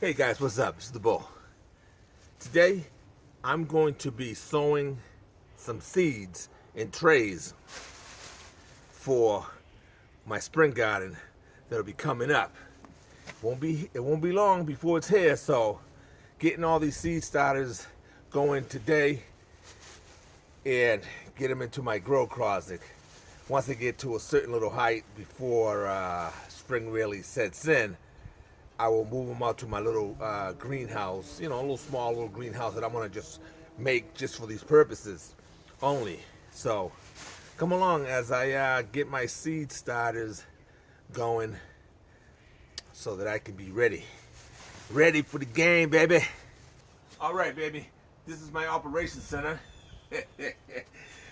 Hey guys, what's up? It's the Bull. Today, I'm going to be sowing some seeds in trays for my spring garden that'll be coming up. It won't be long before it's here, so getting all these seed starters going today and get them into my grow closet. Once they get to a certain little height before spring really sets in, I will move them out to my little greenhouse, a little small little greenhouse that I'm gonna just make just for these purposes only. So come along as I get my seed starters going so that I can be ready for the game, baby. All right, baby, this is my operation center.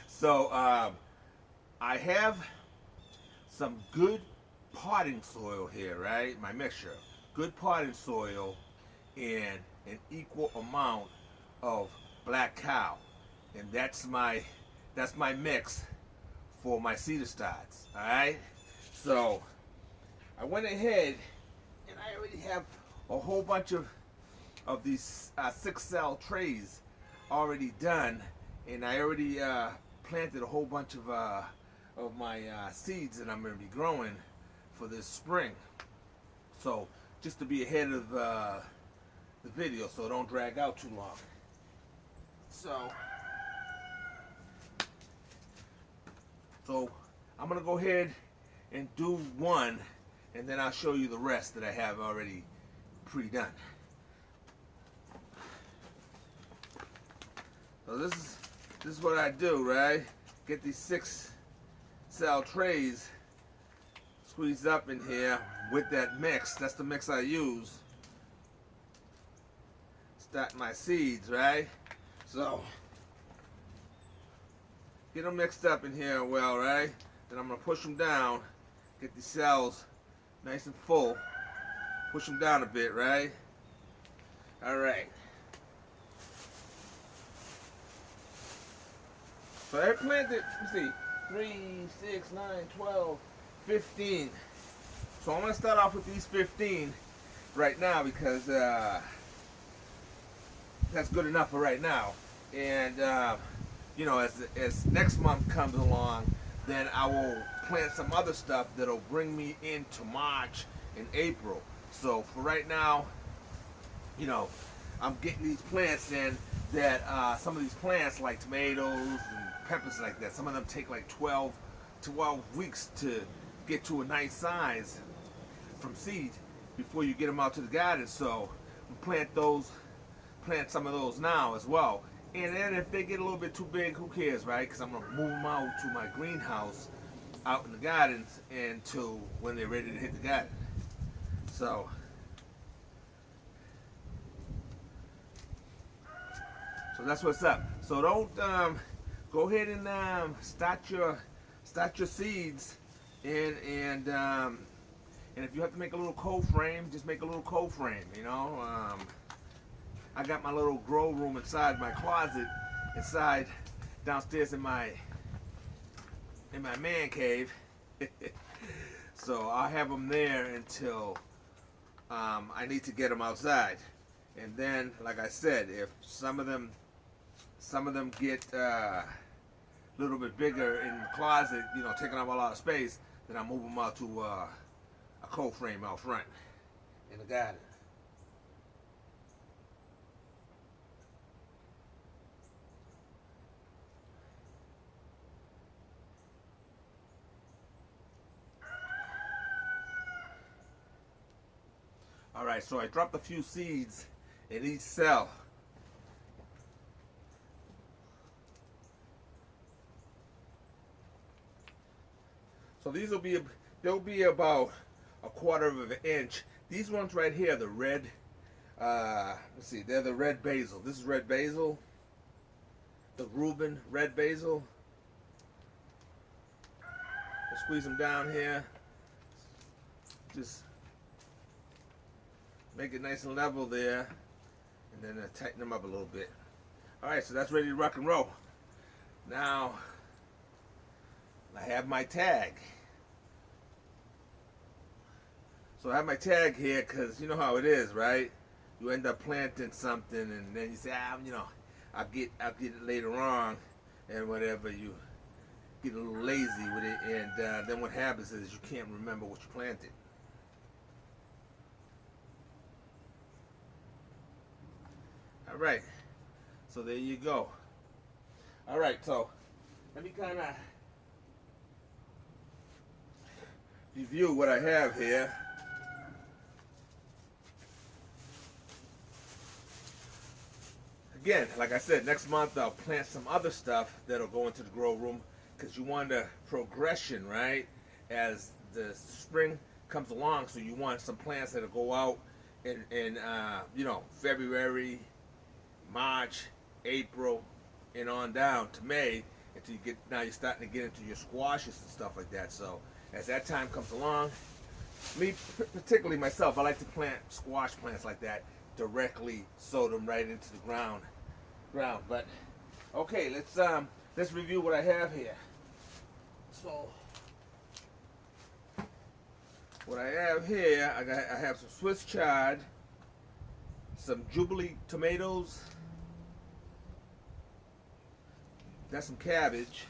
So I have some good potting soil here, right? My mixture. Good potting soil and an equal amount of black cow, and that's my mix for my cedar starts. All right, so I went ahead and I already have a whole bunch of these 6-cell trays already done, and I already planted a whole bunch of my seeds that I'm going to be growing for this spring. So just to be ahead of the video so it don't drag out too long. So I'm gonna go ahead and do one, and then I'll show you the rest that I have already pre-done. So this is what I do, right? Get these 6-cell trays squeezed up in here with that mix. That's the mix I use. Start my seeds, right? So get them mixed up in here well, right? Then I'm gonna push them down, get these cells nice and full. Push them down a bit, right? All right. So I planted, let's see, 3, 6, 9, 12, 15. So I'm going to start off with these 15 right now because that's good enough for right now. And, as next month comes along, then I will plant some other stuff that'll bring me into March and April. So for right now, I'm getting these plants in that some of these plants like tomatoes and peppers like that, some of them take like 12 weeks to get to a nice size from seed before you get them out to the garden. So plant some of those now as well. And then if they get a little bit too big, who cares, right? Because I'm going to move them out to my greenhouse out in the gardens until when they're ready to hit the garden. So that's what's up. So don't go ahead and start your seeds, and if you have to make a little cold frame, just make a little cold frame. I got my little grow room inside my closet, downstairs in my man cave. So I'll have them there until I need to get them outside. And then, like I said, if some of them get a little bit bigger in the closet, taking up a lot of space, then I move them out to a cold frame out front in the garden. All right, so I dropped a few seeds in each cell. So they'll be about a quarter of an inch. These ones right here, the red, let's see, they're the red basil. This is red basil, the Reuben red basil. We'll squeeze them down here. Just make it nice and level there, and then tighten them up a little bit. All right, so that's ready to rock and roll. Now, I have my tag. So I have my tag here because you know how it is, right? you end up planting something, and then you say, I'll get it later on, and whatever, you get a little lazy with it, and then what happens is you can't remember what you planted. All right, so there you go. All right, so let me kind of review what I have here. Again, like I said, next month I'll plant some other stuff that'll go into the grow room, because you want a progression, right, as the spring comes along. So you want some plants that'll go out in February, March, April, and on down to May, until you're starting to get into your squashes and stuff like that. So as that time comes along, me particularly myself, I like to plant squash plants like that, directly sow them right into the ground. But okay, let's review what I have here. So what I have here, I have some Swiss chard, some Jubilee tomatoes, that's some cabbage,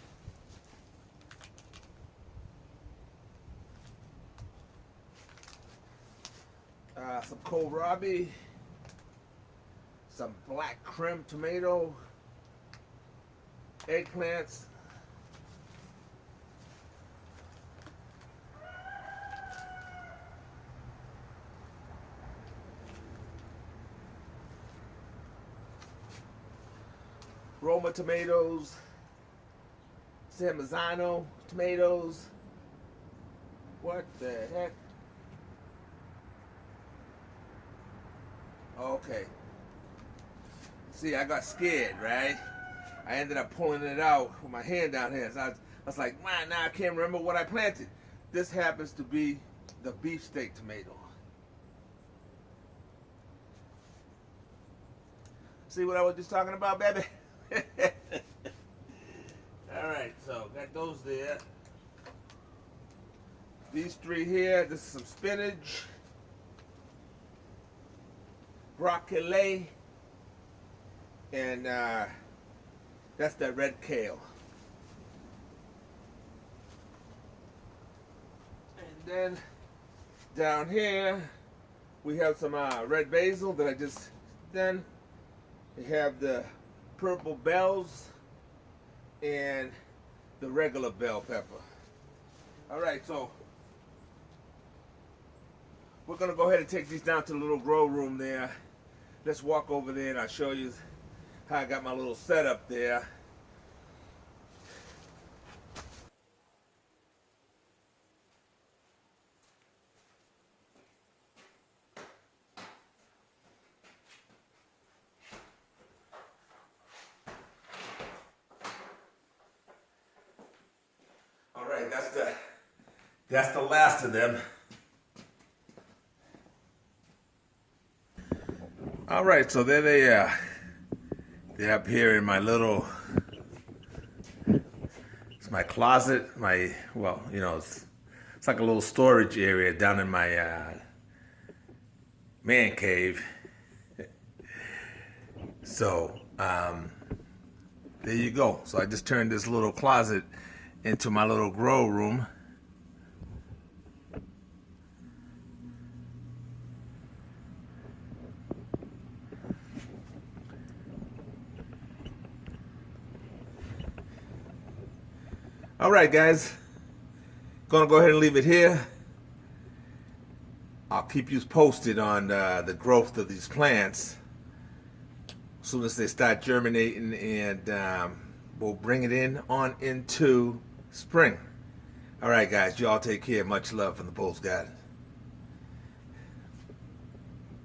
some kohlrabi, some black creme tomato, eggplants, Roma tomatoes, San Marzano tomatoes. What the heck? Okay. See, I got scared, right? I ended up pulling it out with my hand down here. So I was like, man, now I can't remember what I planted. This happens to be the beefsteak tomato. See what I was just talking about, baby? Alright, so got those there. These three here, this is some spinach, broccoli, and that's that red kale. And then down here we have some red basil that I just done. We have the purple bells and the regular bell pepper. All right, so we're gonna go ahead and take these down to the little grow room there. Let's walk over there and I'll show you how I got my little setup there. All right, that's the last of them. All right, so there they are. They're up here in my little, it's my closet, it's like a little storage area down in my man cave. So, there you go. So I just turned this little closet into my little grow room. All right, guys, gonna go ahead and leave it here. I'll keep you posted on the growth of these plants as soon as they start germinating, and we'll bring it on into spring. All right, guys, you all take care. Much love from the Bulls Garden.